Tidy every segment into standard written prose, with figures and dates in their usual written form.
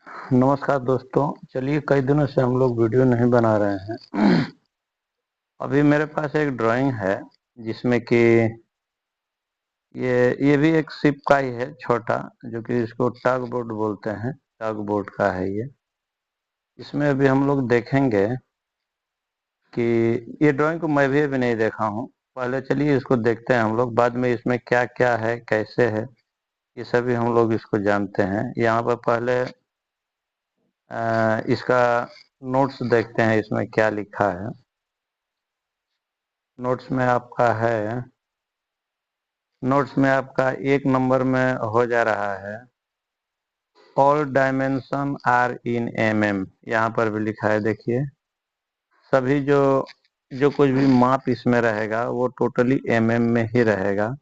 नमस्कार दोस्तों। चलिए, कई दिनों से हम लोग वीडियो नहीं बना रहे हैं। अभी मेरे पास एक ड्राइंग है जिसमें कि ये भी एक शिप का ही है, छोटा, जो कि इसको टग बोट बोलते हैं। टग बोट का है ये। इसमें अभी हम लोग देखेंगे कि ये ड्राइंग को मैं भी अभी नहीं देखा हूँ। पहले चलिए इसको देखते हैं हम लोग, बाद में इसमें क्या क्या है, कैसे है, ये सभी हम लोग इसको जानते हैं। यहाँ पर पहले इसका नोट्स देखते हैं, इसमें क्या लिखा है। नोट्स में आपका है, नोट्स में आपका 1 नंबर में हो जा रहा है, all dimension are in mm। यहाँ पर भी लिखा है, देखिए, सभी जो जो कुछ भी माप इसमें रहेगा वो टोटली mm में ही रहेगा।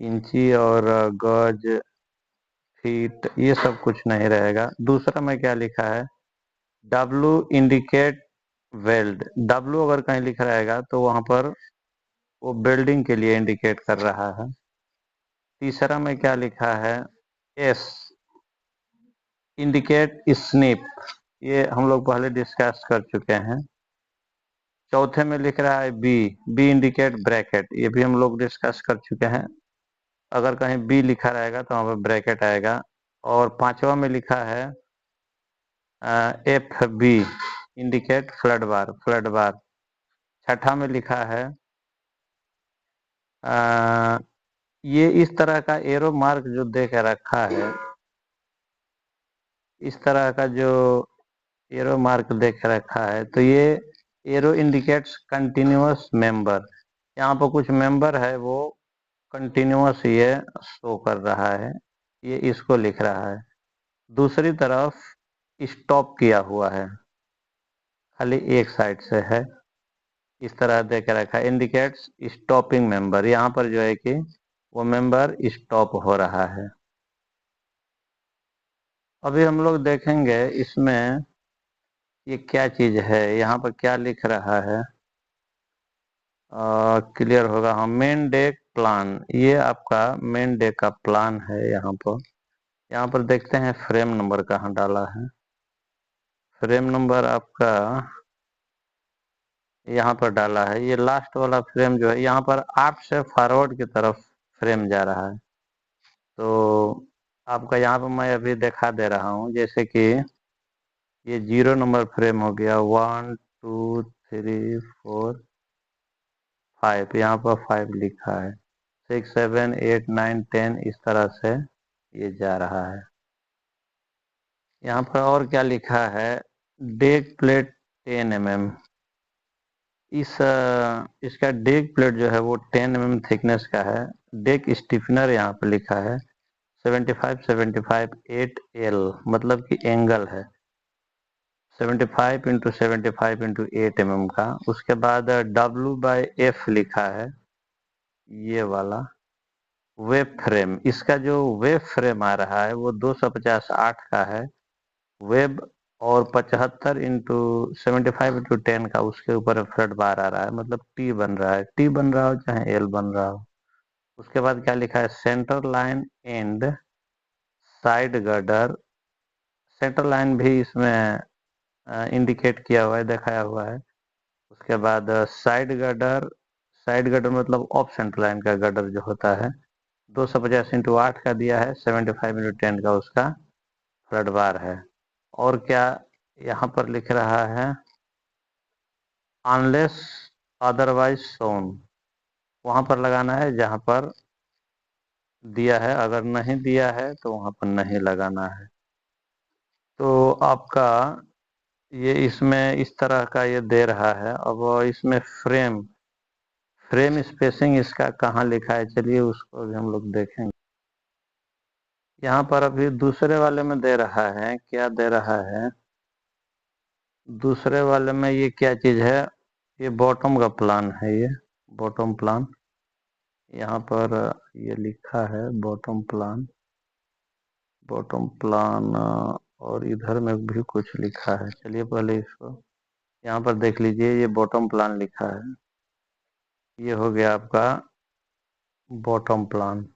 इंची और गज, फीट, ये सब कुछ नहीं रहेगा। दूसरा में क्या लिखा है, W इंडिकेट वेल्ड। W अगर कहीं लिखा रहेगा तो वहां पर वो बिल्डिंग के लिए इंडिकेट कर रहा है। तीसरा में क्या लिखा है, S इंडिकेट स्निप, ये हम लोग पहले डिस्कस कर चुके हैं। चौथे में लिख रहा है बी इंडिकेट ब्रैकेट, ये भी हम लोग डिस्कस कर चुके हैं। अगर कहीं बी लिखा रहेगा तो वहां पर ब्रैकेट आएगा। और पांचवा में लिखा है FB इंडिकेट फ्लड बार, फ्लड बार। छठा में लिखा है ये इस तरह का एरो मार्क जो दे के रखा है, इस तरह का जो एरो मार्क देख रखा है, तो ये एरो इंडिकेट्स कंटिन्यूअस मेंबर। यहाँ पर कुछ मेंबर है वो कंटिन्यूअस ये शो कर रहा है, ये इसको लिख रहा है। दूसरी तरफ स्टॉप किया हुआ है, खाली एक साइड से है, इस तरह देख रखा है, इंडिकेट्स स्टॉपिंग मेंबर। यहाँ पर जो है कि वो मेंबर स्टॉप हो रहा है। अभी हम लोग देखेंगे इसमें ये क्या चीज है, यहाँ पर क्या लिख रहा है, क्लियर होगा। हाँ, मेन डेक प्लान, ये आपका मेन डेक का प्लान है। यहाँ पर देखते हैं फ्रेम नंबर कहाँ डाला है। फ्रेम नंबर आपका यहाँ पर डाला है। ये लास्ट वाला फ्रेम जो है, यहाँ पर 8 से फॉरवर्ड की तरफ फ्रेम जा रहा है। तो आपका यहाँ पर मैं अभी दिखा दे रहा हूँ, जैसे कि ये 0 नंबर फ्रेम हो गया, 1 2 3 4 5, यहाँ पर 5 लिखा है, 6 7 8 9 10, इस तरह से ये जा रहा है। यहाँ पर और क्या लिखा है, डेक प्लेट 10 mm। इसका डेक प्लेट जो है वो 10 mm थिकनेस का है। डेक स्टिफनर यहाँ पे लिखा है 75 75 8L, मतलब कि एंगल है 75 इंटू 75 इंटू 8 mm का। उसके बाद W/F लिखा है, ये वाला वेब फ्रेम। इसका जो वेब फ्रेम आ रहा है वो 250 8 का है वेब, और 75 इंटू 75 इंटू 10 का उसके ऊपर फ्लड बार आ रहा है, मतलब टी बन रहा है, टी बन रहा हो चाहे एल बन रहा हो। उसके बाद क्या लिखा है, centre line and side girder. Centre line भी इसमें इंडिकेट किया हुआ है, दिखाया हुआ है। उसके बाद साइड गर्डर, साइड गर्डर मतलब ऑफ सेंटर लाइन का गर्डर जो होता है, 250 इंटू 8 का दिया है, 75 इंटू 10 का उसका फ्लड बार है। और क्या यहाँ पर लिख रहा है, अनलेस अदरवाइज शोन, वहां पर लगाना है जहां पर दिया है, अगर नहीं दिया है तो वहां पर नहीं लगाना है। तो आपका ये इसमें इस तरह का ये दे रहा है। अब इसमें फ्रेम फ्रेम स्पेसिंग इसका कहाँ लिखा है, चलिए उसको भी हम लोग देखेंगे। यहाँ पर अभी दूसरे वाले में दे रहा है, क्या दे रहा है, दूसरे वाले में ये क्या चीज है, ये बॉटम का प्लान है, ये बॉटम प्लान। यहाँ पर ये लिखा है बॉटम प्लान, बॉटम प्लान, और इधर में भी कुछ लिखा है। चलिए पहले इसको यहाँ पर देख लीजिए, ये बॉटम प्लान लिखा है, ये हो गया आपका बॉटम प्लान।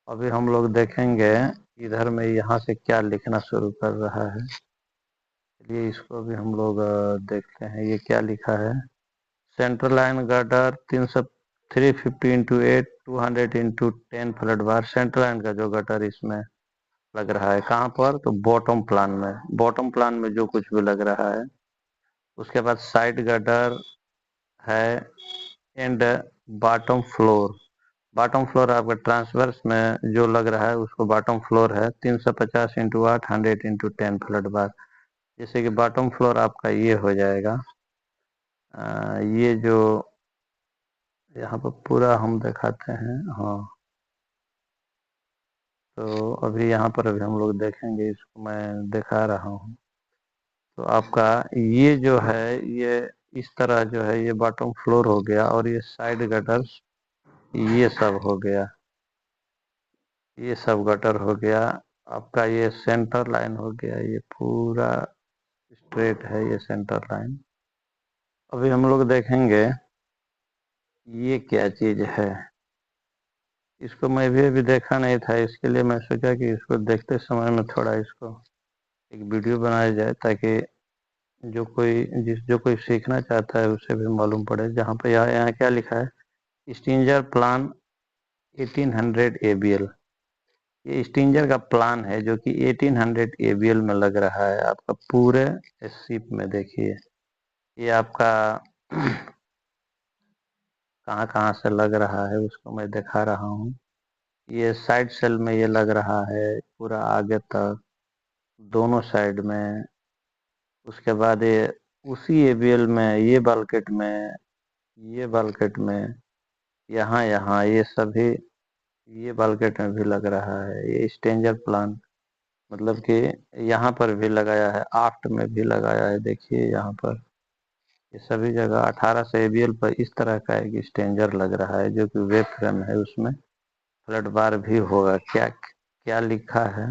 अभी हम लोग देखेंगे इधर में यहाँ से क्या लिखना शुरू कर रहा है। चलिए इसको भी हम लोग देखते हैं ये क्या लिखा है। सेंट्रल लाइन गर्डर 350 × 8 200 × 10 फ्लड बार। सेंट्रल लाइन का जो गटर इसमें लग रहा है कहाँ पर, तो बॉटम प्लान में। बॉटम प्लान में जो कुछ भी लग रहा है। उसके बाद साइड गटर है and bottom floor. Bottom floor आपका ट्रांसवर्स में जो लग रहा है उसको बॉटम फ्लोर है। 350 × 8 100 × 10 फ्लड बार। जैसे कि बॉटम फ्लोर आपका ये हो जाएगा। ये जो यहाँ पर पूरा हम दिखाते हैं। हाँ तो अभी यहाँ पर अभी हम लोग देखेंगे, इसको मैं दिखा रहा हूँ। तो आपका ये जो है ये इस तरह जो है ये बॉटम फ्लोर हो गया, और ये साइड गटर्स ये सब हो गया। ये सब गटर हो गया आपका। ये सेंटर लाइन हो गया, ये पूरा स्ट्रेट है ये सेंटर लाइन। अभी हम लोग देखेंगे ये क्या चीज है। इसको मैं भी अभी देखा नहीं था, इसके लिए मैं सोचा कि इसको देखते समय में थोड़ा इसको एक वीडियो बनाया जाए, ताकि जो कोई सीखना चाहता है उसे भी मालूम पड़े। जहाँ पे यहाँ क्या लिखा है, स्टिंजर प्लान 1800 ABL। ये स्टिंजर का प्लान है जो कि 1800 ABL में लग रहा है आपका पूरे शिप में। देखिए ये आपका कहाँ कहाँ से लग रहा है उसको मैं दिखा रहा हूँ। ये साइड सेल में ये लग रहा है पूरा आगे तक, दोनों साइड में। उसके बाद ये उसी ABL में, ये बालकेट में, यहाँ यहाँ ये सभी, ये बालकेट में भी लग रहा है। ये स्टेंजर प्लान मतलब कि यहाँ पर भी लगाया है, आफ्ट में भी लगाया है। देखिए यहाँ पर ये सभी जगह 1800 ABL पर इस तरह का एक स्टेंजर लग रहा है, जो कि वेब फ्रेम है। उसमें फ्लड बार भी होगा। क्या क्या लिखा है,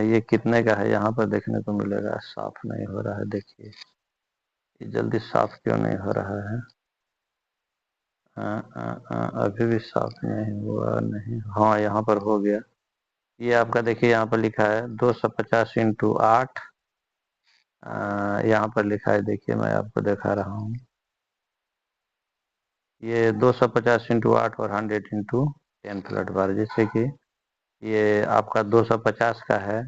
ये कितने का है यहाँ पर देखने को मिलेगा। साफ नहीं हो रहा है, देखिए ये जल्दी साफ क्यों नहीं हो रहा है। अभी भी साफ नहीं हुआ। नहीं, हाँ यहाँ पर हो गया। ये आपका देखिए यहाँ पर लिखा है 250 × 8। यहाँ पर लिखा है, देखिए मैं आपको दिखा रहा हूँ। ये 250 × 8 और 100 × 10 फ्लड बार। जैसे कि ये आपका 250 का है,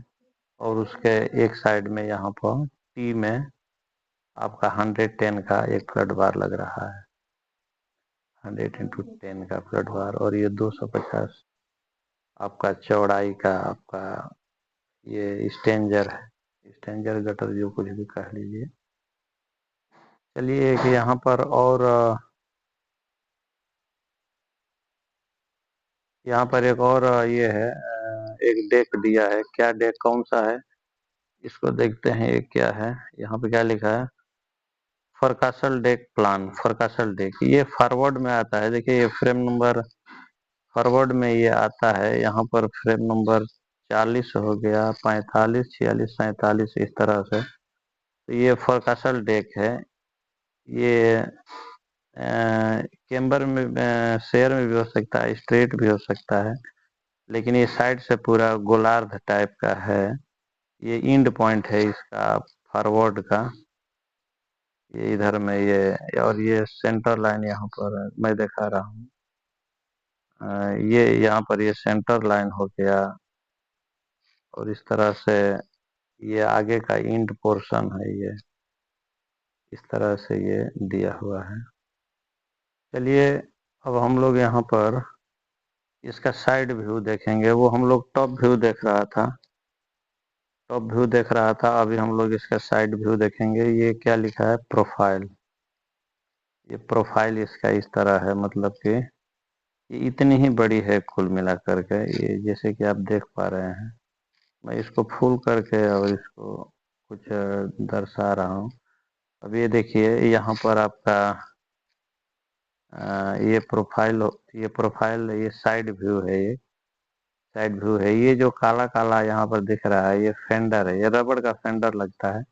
और उसके एक साइड में यहाँ पर टी में आपका 110 का एक फ्लड बार लग रहा है। 100 × 10 का फ्लड बार, और ये 250 आपका चौड़ाई का आपका ये स्टेंजर है। स्टेंजर गटर जो कुछ भी कह लीजिए। चलिए एक यहाँ पर और यहाँ पर एक और ये है, एक डेक दिया है। क्या डेक कौन सा है इसको देखते हैं। ये क्या है, यहाँ पे क्या लिखा है, फॉरकासल डेक प्लान। फॉरकासल डेक ये फॉरवर्ड में आता है। देखिए ये फ्रेम नंबर फॉरवर्ड में ये आता है। यहाँ पर फ्रेम नंबर 40 हो गया, 45 46 47 इस तरह से। तो ये फॉरकासल डेक है। ये केम्बर में शेयर में भी हो सकता है, स्ट्रेट भी हो सकता है, लेकिन ये साइड से पूरा गोलार्ध टाइप का है। ये इंड पॉइंट है इसका फॉरवर्ड का। ये इधर में ये, और ये सेंटर लाइन यहाँ पर मैं दिखा रहा हूँ। ये यहाँ पर ये सेंटर लाइन हो गया, और इस तरह से ये आगे का इंड पोर्शन है। ये इस तरह से ये दिया हुआ है। चलिए अब हम लोग यहाँ पर इसका साइड व्यू देखेंगे। वो हम लोग टॉप व्यू देख रहा था, अभी हम लोग इसका साइड व्यू देखेंगे। ये क्या लिखा है, प्रोफाइल। ये प्रोफाइल इसका इस तरह है, मतलब कि ये इतनी ही बड़ी है कुल मिला करके। ये जैसे कि आप देख पा रहे हैं, मैं इसको फुल करके और इसको कुछ दर्शा रहा हूँ। अब ये देखिए यहाँ पर आपका ये साइड व्यू है। ये साइड व्यू है। ये जो काला काला यहाँ पर दिख रहा है ये फेंडर है, ये रबड़ का फेंडर लगता है।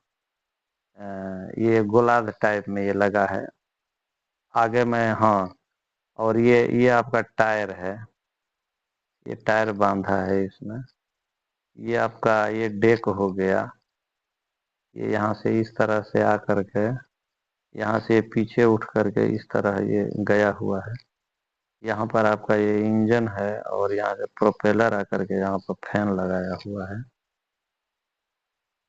ये गोलार्ध टाइप में ये लगा है आगे में। हाँ, और ये आपका टायर है। ये टायर बांधा है इसमें। ये आपका ये डेक हो गया, ये यहाँ से इस तरह से आ करके यहाँ से पीछे उठ करके इस तरह ये गया हुआ है। यहाँ पर आपका ये इंजन है और यहाँ से प्रोपेलर आकर के यहाँ पर फैन लगाया हुआ है।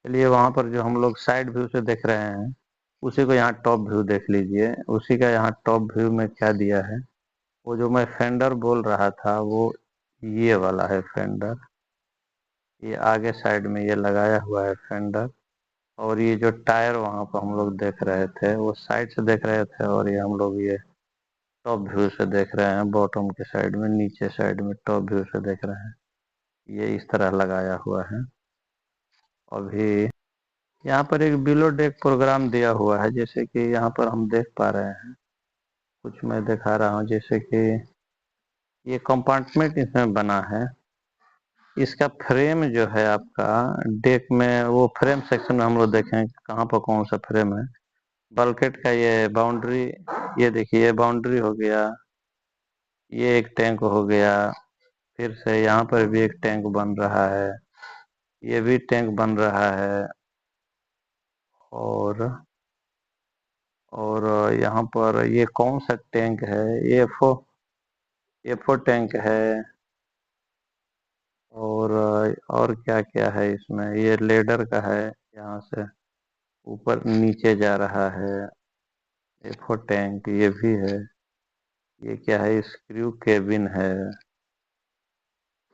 चलिए वहाँ पर जो हम लोग साइड व्यू से देख रहे हैं उसी को यहाँ टॉप व्यू देख लीजिए। उसी का यहाँ टॉप व्यू में क्या दिया है, वो जो मैं फेंडर बोल रहा था वो ये वाला है फेंडर। ये आगे साइड में ये लगाया हुआ है फेंडर। और ये जो टायर वहाँ पर हम लोग देख रहे थे वो साइड से देख रहे थे, और ये हम लोग ये टॉप व्यू से देख रहे हैं, बॉटम के साइड में नीचे साइड में टॉप व्यू से देख रहे हैं। ये इस तरह लगाया हुआ है। अभी यहाँ पर एक बिलो डेक प्रोग्राम दिया हुआ है, जैसे कि यहाँ पर हम देख पा रहे हैं। कुछ मैं दिखा रहा हूँ, जैसे कि ये कंपार्टमेंट इसमें बना है। इसका फ्रेम जो है आपका डेक में, वो फ्रेम सेक्शन में हम लोग देखें कहाँ पर कौन सा फ्रेम है। बल्केट का ये बाउंड्री, ये देखिए बाउंड्री हो गया, ये एक टैंक हो गया, फिर से यहाँ पर भी एक टैंक बन रहा है, ये भी टैंक बन रहा है। और और यहाँ पर ये कौन सा टैंक है, एफओ टैंक है। और क्या क्या है इसमें, ये लेडर का है, यहाँ से ऊपर नीचे जा रहा है एफओ टैंक, ये भी है। ये क्या है, स्क्रू केबिन है।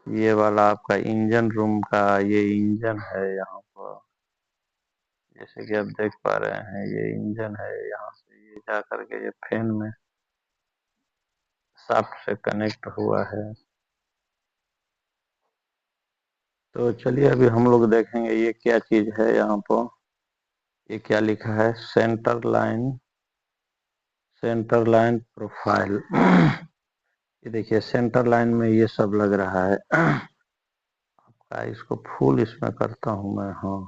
ये वाला आपका इंजन रूम का ये इंजन है यहाँ पर, जैसे कि आप देख पा रहे हैं ये इंजन है। यहाँ से ये जा करके ये फैन में शाफ्ट से कनेक्ट हुआ है। तो चलिए अभी हम लोग देखेंगे ये क्या चीज है यहाँ पर। ये क्या लिखा है, सेंटर लाइन प्रोफाइल। ये देखिए सेंटर लाइन में ये सब लग रहा है। आपका इसको फुल इसमें करता हूँ मैं, हाँ।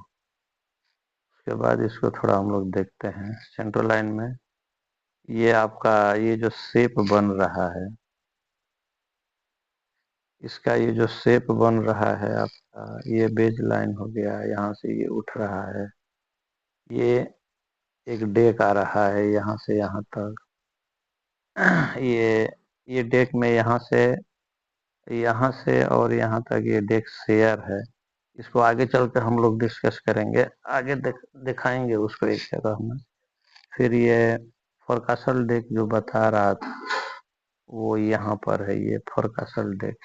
उसके बाद इसको थोड़ा हम लोग देखते हैं सेंटर लाइन में। ये आपका ये जो शेप बन रहा है, इसका ये जो शेप बन रहा है आपका, ये बेज लाइन हो गया, यहाँ से ये उठ रहा है। ये एक डेक आ रहा है यहाँ से यहाँ तक। ये डेक में यहाँ से और यहाँ तक ये डेक शेयर है। इसको आगे चल कर हम लोग डिस्कस करेंगे, आगे दिखाएंगे उसको एक जगह में। फिर ये फोरकासल डेक जो बता रहा था वो यहाँ पर है, ये फोरकासल डेक।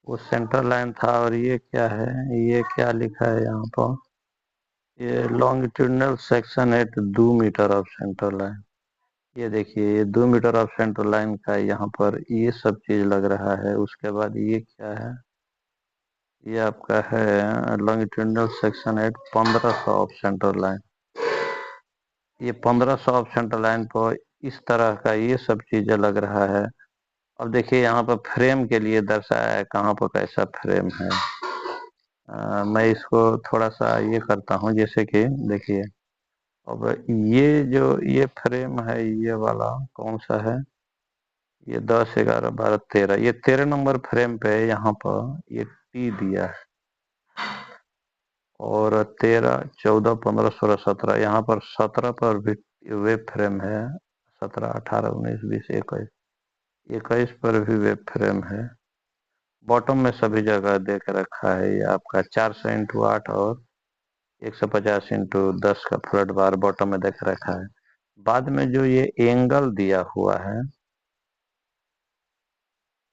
वो सेंटर लाइन था। और ये क्या है, ये क्या लिखा है यहाँ पर, ये longitudinal section at 2 metre off centre line. ये देखिए ये 2 मीटर ऑफ सेंटर लाइन का यहाँ पर ये सब चीज लग रहा है। उसके बाद ये क्या है, ये आपका है longitudinal section at 1500 off centre line. ये 1500 ऑफ सेंटर लाइन पर इस तरह का ये सब चीजें लग रहा है। अब देखिए यहाँ पर फ्रेम के लिए दर्शाया है कहाँ पर कैसा फ्रेम है। मैं इसको थोड़ा सा ये करता हूँ, जैसे कि देखिए अब ये फ्रेम है, ये वाला कौन सा है, ये 10 11 12 13, ये 13 नंबर फ्रेम पे यहाँ पर ये टी दिया है। और 13 14 15 16 17, यहाँ पर 17 पर भी वेब फ्रेम है। 17 18 19 20 21, 21 पर भी वेब फ्रेम है। बॉटम में सभी जगह दे के रखा है। ये आपका 400x8 और 150x10 का फ्लड बार बॉटम में देख रखा है। बाद में जो ये एंगल दिया हुआ है,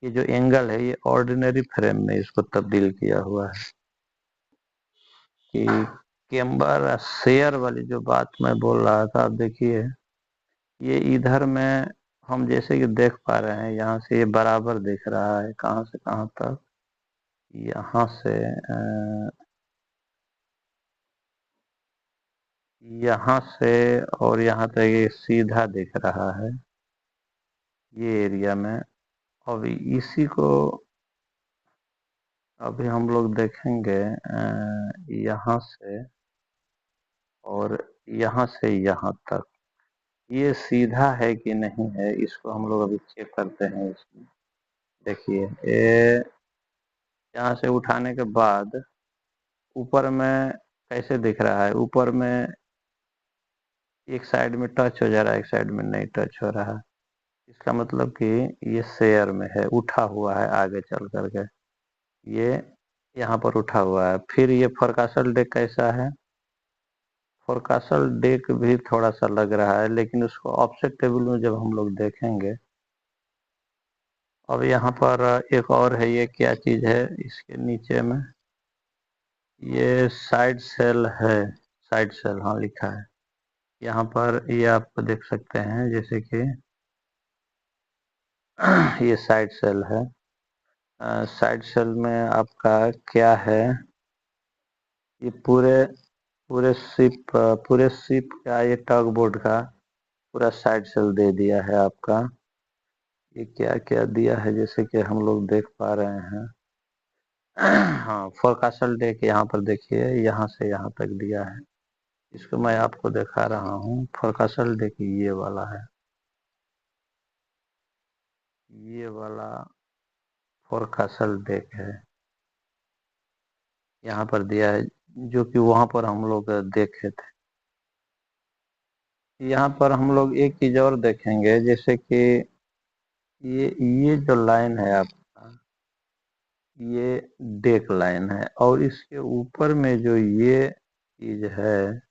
ये जो एंगल है ये ऑर्डिनरी फ्रेम में इसको तब्दील किया हुआ है। कि केम्बर शेयर वाली जो बात मैं बोल रहा था, आप देखिए ये इधर में हम जैसे कि देख पा रहे हैं, यहाँ से ये बराबर दिख रहा है कहाँ से कहाँ तक, यहाँ से यहाँ से और यहाँ तक ये सीधा दिख रहा है ये एरिया में। अब इसी को अभी हम लोग देखेंगे यहाँ से और यहाँ से यहाँ तक ये सीधा है कि नहीं है, इसको हम लोग अभी चेक करते हैं इसमें। देखिए ये यहाँ से उठाने के बाद ऊपर में कैसे दिख रहा है, ऊपर में एक साइड में टच हो जा रहा है, एक साइड में नहीं टच हो रहा है। इसका मतलब कि ये शेयर में है, उठा हुआ है आगे चल करके, ये यहाँ पर उठा हुआ है। फिर ये फोरकासल डेक कैसा है, फोरकासल डेक भी थोड़ा सा लग रहा है, लेकिन उसको ऑफसेट टेबल में जब हम लोग देखेंगे। अब यहाँ पर एक और है, ये क्या चीज है इसके नीचे में, ये साइड सेल है, साइड सेल हाँ लिखा है यहाँ पर, ये आपको देख सकते हैं जैसे कि ये साइड सेल है। साइड सेल में आपका क्या है, ये पूरे पूरे शिप का, ये टग बोर्ड का पूरा साइड सेल दे दिया है आपका। ये क्या क्या दिया है जैसे कि हम लोग देख पा रहे हैं। हाँ फोरकासल डेक यहाँ पर देखिए, यहाँ से यहाँ तक दिया है। इसको मैं आपको दिखा रहा हूँ, फोरकासल डेक ये वाला है, ये वाला फोरकासल डेक है, यहाँ पर दिया है, जो कि वहां पर हम लोग देखे थे। यहाँ पर हम लोग एक चीज और देखेंगे, जैसे कि ये जो लाइन है आपका, ये डेक लाइन है, और इसके ऊपर में जो ये चीज है,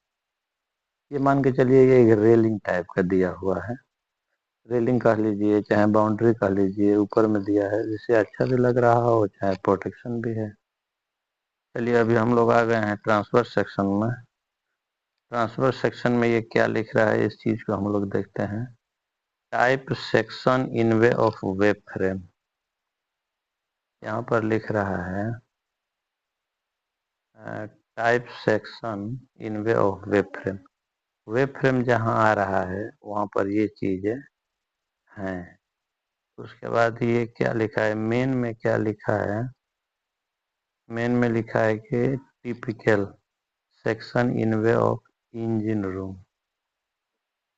ये मान के चलिए ये एक रेलिंग टाइप का दिया हुआ है। रेलिंग कह लीजिए चाहे बाउंड्री कह लीजिए, ऊपर में दिया है, जिससे अच्छा भी लग रहा हो, चाहे प्रोटेक्शन भी है। चलिए अभी हम लोग आ गए हैं ट्रांसफर सेक्शन में। ट्रांसफर सेक्शन में ये क्या लिख रहा है, इस चीज को हम लोग देखते हैं। Type section in way of web frame, यहाँ पर लिख रहा है type section in way of web frame. Web frame जहाँ आ रहा है वहाँ पर ये चीजें हैं। उसके बाद ये क्या लिखा है, मेन में क्या लिखा है, मेन में लिखा है कि typical section in way of engine room.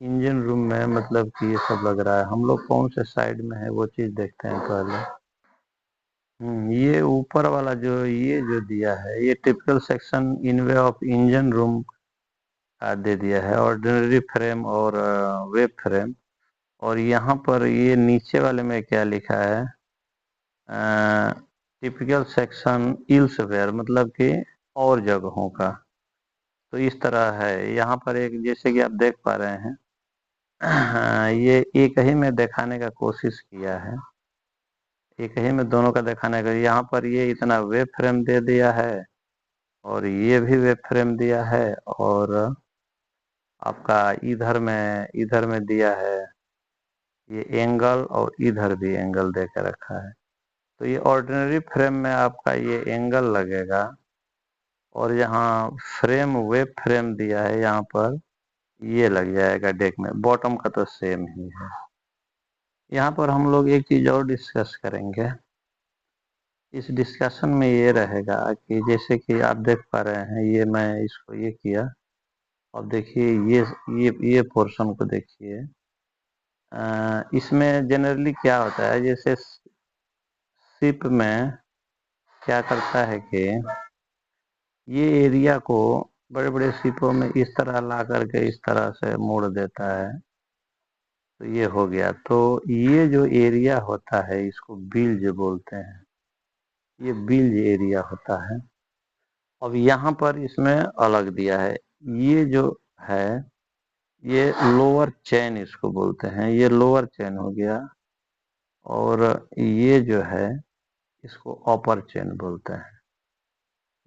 Engine room में मतलब कि ये सब लग रहा है। हम लोग कौन से साइड में है वो चीज देखते हैं पहले। ये ऊपर वाला जो ये जो दिया है, ये typical section in way of engine room का दे दिया है, ऑर्डिनरी फ्रेम और वेब फ्रेम। और यहाँ पर ये नीचे वाले में क्या लिखा है, टिपिकल सेक्शन इल्सवेयर, मतलब कि और जगहों का। तो इस तरह है, यहाँ पर एक जैसे कि आप देख पा रहे हैं, ये एक ही में दिखाने का कोशिश किया है, एक ही में दोनों का दिखाने का। यहाँ पर ये इतना वेब फ्रेम दे दिया है, और ये भी वेब फ्रेम दिया है, और आपका इधर में दिया है ये एंगल, और इधर भी एंगल दे के रखा है। तो ये ऑर्डिनरी फ्रेम में आपका ये एंगल लगेगा, और यहाँ फ्रेम वेब फ्रेम दिया है, यहाँ पर ये लग जाएगा डेक में। बॉटम का तो सेम ही है। यहाँ पर हम लोग एक चीज और डिस्कस करेंगे। इस डिस्कशन में ये रहेगा कि जैसे कि आप देख पा रहे हैं, ये मैं इसको ये किया। अब देखिए ये पोर्शन को देखिए। इसमें जनरली क्या होता है, जैसे शिप में क्या करता है कि ये एरिया को बड़े बड़े शिपों में इस तरह ला करके इस तरह से मोड़ देता है। तो ये हो गया, तो ये जो एरिया होता है इसको बिल्ज बोलते हैं, ये बिल्ज एरिया होता है। अब यहाँ पर इसमें अलग दिया है, ये जो है ये लोअर चैन इसको बोलते हैं, ये लोअर चैन हो गया। और ये जो है इसको अपर चैन बोलते हैं,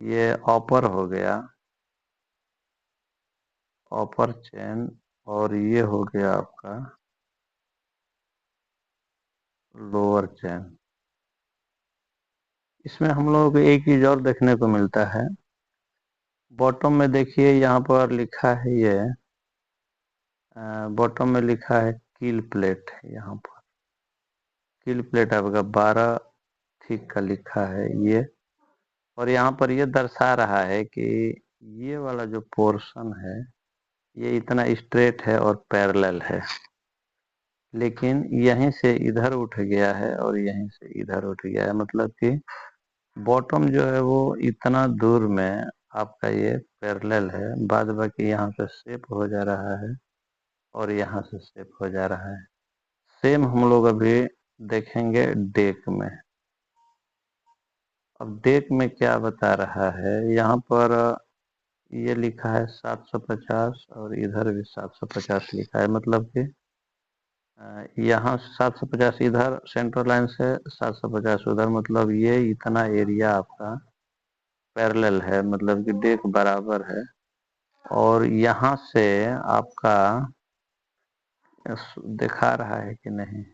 ये अपर हो गया, अपर चैन। और ये हो गया आपका लोअर चैन। इसमें हम लोगों को एक चीज और देखने को मिलता है, बॉटम में देखिए यहाँ पर लिखा है ये, बॉटम में लिखा है कील प्लेट। यहाँ पर कील प्लेट आपका 12 ठीक का लिखा है ये। और यहाँ पर ये दर्शा रहा है कि ये वाला जो पोर्शन है ये इतना स्ट्रेट है और पैरेलल है। लेकिन यहीं से इधर उठ गया है और यहीं से इधर उठ गया है, मतलब कि बॉटम जो है वो इतना दूर में आपका ये पैरेलल है, बाद बाकी यहाँ से शेप हो जा रहा है और यहाँ से शेप हो जा रहा है। सेम हम लोग अभी देखेंगे डेक में। अब डेक में क्या बता रहा है, यहाँ पर ये लिखा है 750 और इधर भी 750 लिखा है, मतलब कि यहाँ 750 इधर सेंट्रल लाइन से 750 उधर, मतलब ये इतना एरिया आपका पैरेलल है, मतलब कि डेक बराबर है। और यहाँ से आपका दिखा रहा है कि नहीं,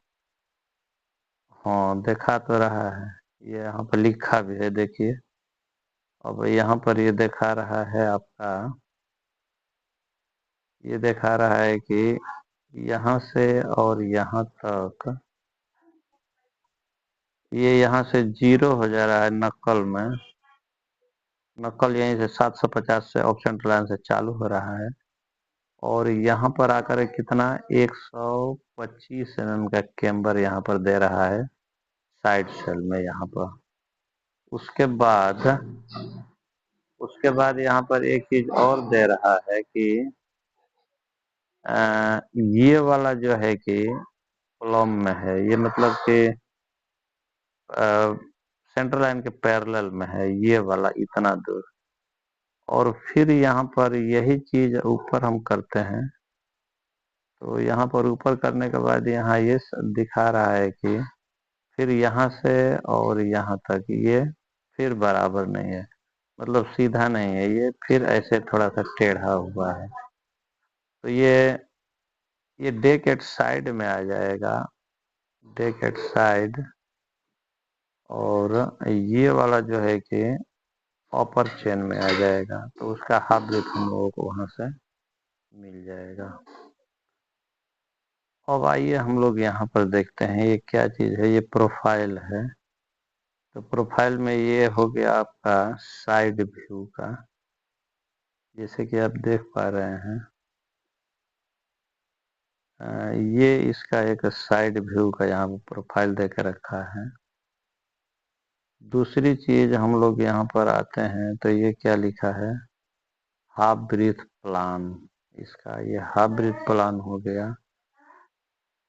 हाँ दिखा तो रहा है, ये यहाँ पर लिखा भी है देखिए। अब यहाँ पर ये दिखा रहा है आपका, ये दिखा रहा है कि यहाँ से और यहाँ तक ये यहाँ से 0 हो जा रहा है नक्कल में। नक्कल यहीं से 750 से ऑफ सेंट्रल लाइन से चालू हो रहा है और यहाँ पर आकर कितना 125 mm का केम्बर यहाँ पर दे रहा है साइड सेल में यहाँ पर। उसके बाद यहाँ पर एक चीज और दे रहा है कि ये वाला जो है कि प्लम में है, ये मतलब कि सेंट्रल लाइन के पैरेलल में है ये वाला इतना दूर। और फिर यहाँ पर यही चीज ऊपर हम करते हैं, तो यहाँ पर ऊपर करने के बाद यहाँ ये दिखा रहा है कि फिर यहाँ से और यहाँ तक ये फिर बराबर नहीं है, मतलब सीधा नहीं है, ये फिर ऐसे थोड़ा सा टेढ़ा हुआ है। तो ये डेक एट साइड में आ जाएगा, डेक एट साइड। और ये वाला जो है कि अपर चेन में आ जाएगा, तो उसका हाफ ब्रेथ हम लोगों को वहां से मिल जाएगा। अब आइए हम लोग यहाँ पर देखते हैं ये क्या चीज है, ये प्रोफाइल है। तो प्रोफाइल में ये हो गया आपका साइड व्यू का, जैसे कि आप देख पा रहे हैं ये इसका एक साइड व्यू का यहाँ पर प्रोफाइल दे के रखा है। दूसरी चीज हम लोग यहाँ पर आते हैं तो ये क्या लिखा है, हाफ ब्रीथ प्लान, इसका ये हाफ ब्रीथ प्लान हो गया।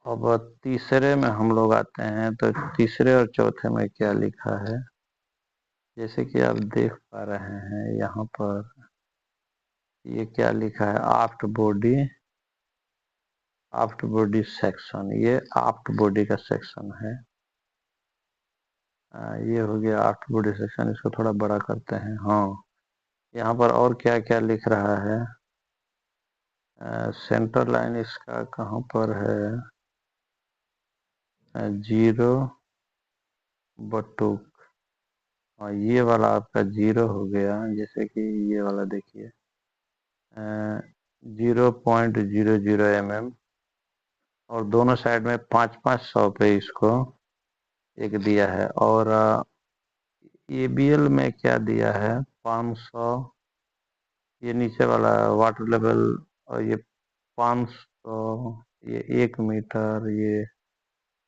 अब तीसरे में हम लोग आते हैं तो तीसरे और चौथे में क्या लिखा है, जैसे कि आप देख पा रहे हैं यहाँ पर ये क्या लिखा है, आफ्ट बॉडी सेक्शन, ये आफ्ट बॉडी का सेक्शन है। ये हो गया आफ्ट बॉडी सेक्शन, इसको थोड़ा बड़ा करते हैं। हाँ यहाँ पर और क्या क्या लिख रहा है, सेंटर लाइन इसका कहाँ पर है, 0 बटुक, हाँ ये वाला आपका 0 हो गया, जैसे कि ये वाला देखिए 0.00 mm, और दोनों साइड में 5-5 100 पे इसको एक दिया है। और ABL में क्या दिया है 500, ये नीचे वाला वाटर लेवल, और ये 500, ये 1 मीटर, ये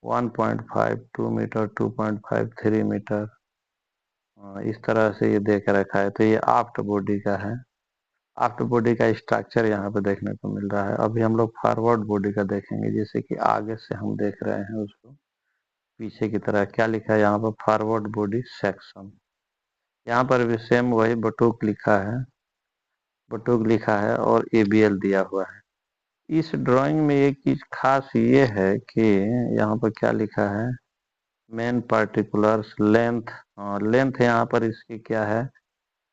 1.5, 2 मीटर, 2.5, 3 मीटर, इस तरह से ये दे के रखा है। तो ये आफ्ट बॉडी का है, आफ्ट बॉडी का स्ट्रक्चर यहाँ पे देखने को मिल रहा है। अभी हम लोग फॉरवर्ड बॉडी का देखेंगे, जैसे कि आगे से हम देख रहे हैं उसको पीछे की तरह। क्या लिखा है यहाँ पर, फॉरवर्ड बॉडी सेक्शन, यहाँ पर भी सेम वही बटुक लिखा है, बटुक लिखा है और ABL दिया हुआ है। इस ड्राइंग में एक चीज खास ये है कि यहाँ पर क्या लिखा है, मेन पार्टिकुलर्स लेंथ, लेंथ यहाँ पर इसकी क्या है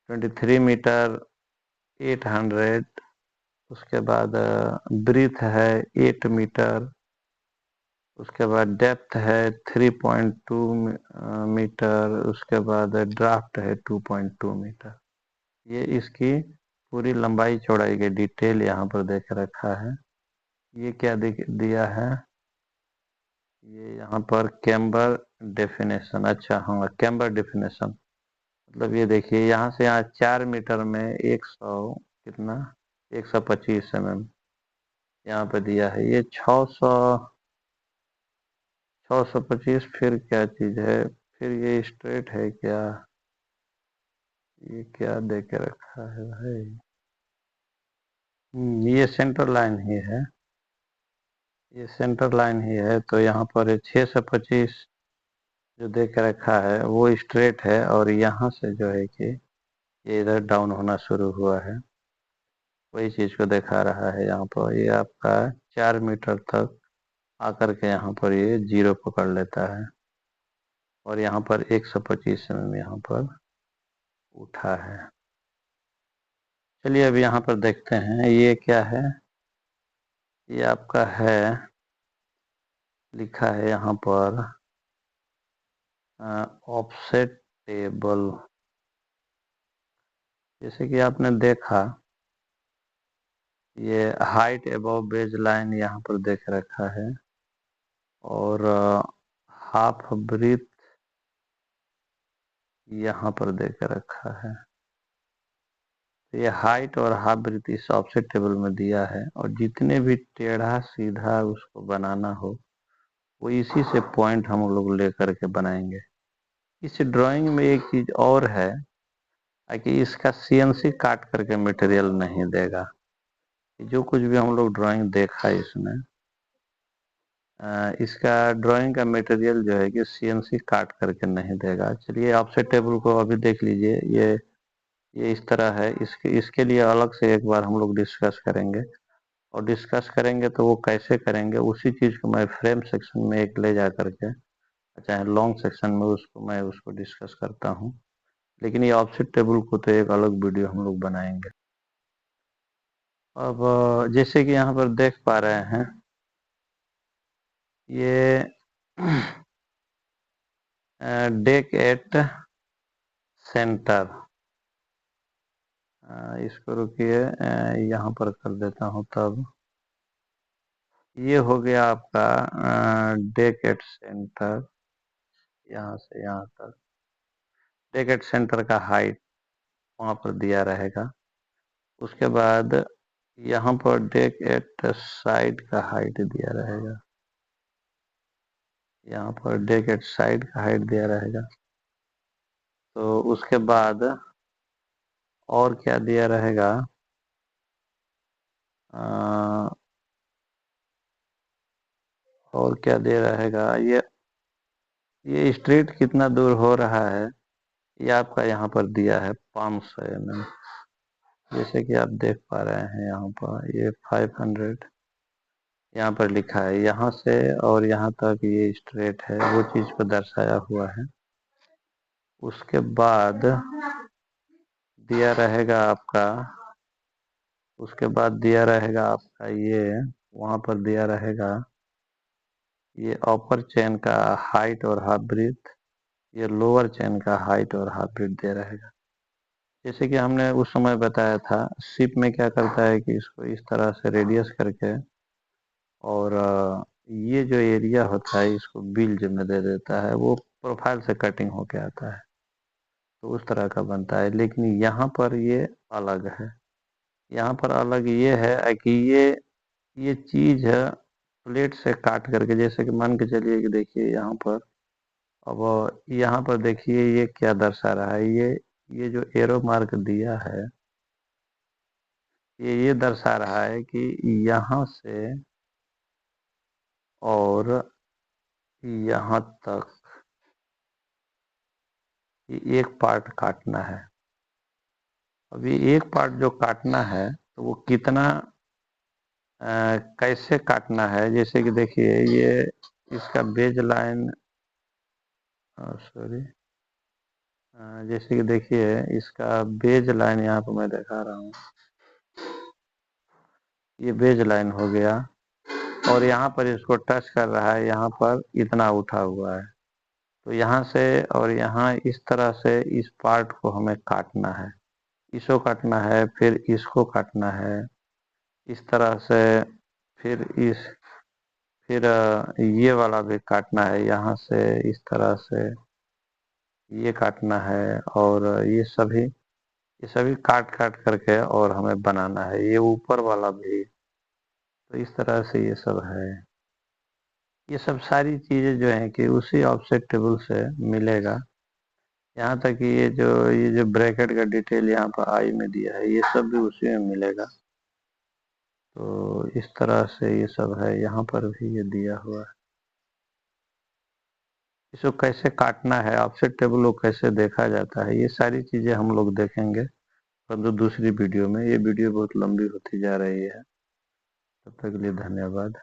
23 मीटर 800। उसके बाद ब्रीथ है 8 मीटर, उसके बाद डेप्थ है 3.2 मीटर, उसके बाद ड्राफ्ट है 2.2 मीटर। ये इसकी पूरी लंबाई चौड़ाई की डिटेल यहाँ पर देख रखा है। ये क्या दिया है, ये यहाँ पर कैम्बर डेफिनेशन, अच्छा हाँ कैम्बर डेफिनेशन, मतलब ये देखिए यहाँ से यहाँ 4 मीटर में 100 कितना 125 mm यहाँ पे दिया है। ये 600 100 125 फिर क्या चीज है, फिर ये स्ट्रेट है क्या, ये क्या दे के रखा है भाई। ये सेंटर लाइन ही है, ये सेंटर लाइन ही है। तो यहाँ पर 6 से 25 जो दे के रखा है वो स्ट्रेट है, और यहाँ से जो है कि ये इधर डाउन होना शुरू हुआ है, वही चीज को दिखा रहा है। यहाँ पर ये आपका 4 मीटर तक आकर के यहाँ पर ये जीरो पकड़ लेता है, और यहाँ पर 125 mm यहाँ पर उठा है। चलिए अभी यहाँ पर देखते हैं ये क्या है। ये आपका है, लिखा है यहाँ पर ऑफसेट टेबल। जैसे कि आपने देखा, ये हाइट एबव बेज लाइन यहाँ पर देख रखा है, और हाफ ब्रीथ यहाँ पर देख रखा है। तो ये हाइट और हाफ ब्रीथ इस ऑफसेट टेबल में दिया है, और जितने भी टेढ़ा सीधा उसको बनाना हो वो इसी से पॉइंट हम लोग लेकर के बनाएंगे। इस ड्राइंग में एक चीज और है कि इसका सीएनसी काट करके मटेरियल नहीं देगा। जो कुछ भी हम लोग ड्राइंग देखा है इसमें, इसका ड्राइंग का मटेरियल जो है कि सीएनसी काट करके नहीं देगा। चलिए ऑफसेट टेबल को अभी देख लीजिए। ये इस तरह है। इसके लिए अलग से एक बार हम लोग डिस्कस करेंगे, और डिस्कस करेंगे तो वो कैसे करेंगे उसी चीज को मैं फ्रेम सेक्शन में एक ले जा करके, चाहे लॉन्ग सेक्शन में उसको डिस्कस करता हूँ। लेकिन ये ऑफसेट टेबल को तो एक अलग वीडियो हम लोग बनाएंगे। अब जैसे कि यहाँ पर देख पा रहे हैं, ये डेक एट सेंटर, इसको रुकिए, यहाँ पर कर देता हूँ। तब ये हो गया आपका डेक एट सेंटर, यहाँ से यहाँ तक डेक एट सेंटर का हाइट वहाँ पर दिया रहेगा। उसके बाद यहाँ पर डेक एट साइड का हाइट दिया रहेगा, यहाँ पर डेक एट साइड का हाइट दिया रहेगा। तो उसके बाद और क्या दिया रहेगा, और क्या दिया रहेगा, ये स्ट्रेट कितना दूर हो रहा है ये आपका यहाँ पर दिया है 500 mm। जैसे कि आप देख पा रहे हैं यहाँ पर ये 500 यहाँ पर लिखा है। यहाँ से और यहाँ तक ये स्ट्रेट है, वो चीज को दर्शाया हुआ है। उसके बाद दिया रहेगा आपका, उसके बाद दिया रहेगा आपका ये, वहाँ पर दिया रहेगा ये अपर चेन का हाइट और हाफ ब्रीथ, ये लोअर चेन का हाइट और हाफ ब्रीथ दे रहेगा। जैसे कि हमने उस समय बताया था, शिप में क्या करता है कि इसको इस तरह से रेडियस करके, और ये जो एरिया होता है इसको बिल्ज में दे देता है, वो प्रोफाइल से कटिंग होके आता है, तो उस तरह का बनता है। लेकिन यहाँ पर ये अलग है। यहाँ पर अलग ये है कि ये चीज है प्लेट से काट करके। जैसे कि मान के चलिए कि देखिए यहाँ पर, अब यहाँ पर देखिए ये क्या दर्शा रहा है, ये जो एरो मार्क दिया है ये दर्शा रहा है कि यहाँ से और यहाँ तक ये एक पार्ट काटना है। अभी एक पार्ट जो काटना है तो वो कितना कैसे काटना है, जैसे कि देखिए ये इसका बेज लाइन, सॉरी, जैसे कि देखिए इसका बेज लाइन यहाँ पर मैं दिखा रहा हूँ, ये बेज लाइन हो गया, और यहाँ पर इसको टच कर रहा है, यहाँ पर इतना उठा हुआ है। तो यहाँ से और यहाँ इस तरह से इस पार्ट को हमें काटना है, इसको काटना है, फिर इसको काटना है इस तरह से, फिर फिर ये वाला भी काटना है, यहाँ से इस तरह से ये काटना है, और ये सभी काट काट करके और हमें बनाना है। ये ऊपर वाला भी, तो इस तरह से ये सब है। ये सब सारी चीज़ें जो हैं कि उसी ऑफसेट टेबल से मिलेगा। यहाँ तक कि ये जो ब्रैकेट का डिटेल यहाँ पर आई में दिया है, ये सब भी उसी में मिलेगा। तो इस तरह से ये सब है, यहाँ पर भी ये दिया हुआ है। इसको कैसे काटना है, ऑफसेट टेबल को कैसे देखा जाता है, ये सारी चीज़ें हम लोग देखेंगे परंतु दूसरी वीडियो में। ये वीडियो बहुत लंबी होती जा रही है। तब तक के लिए धन्यवाद।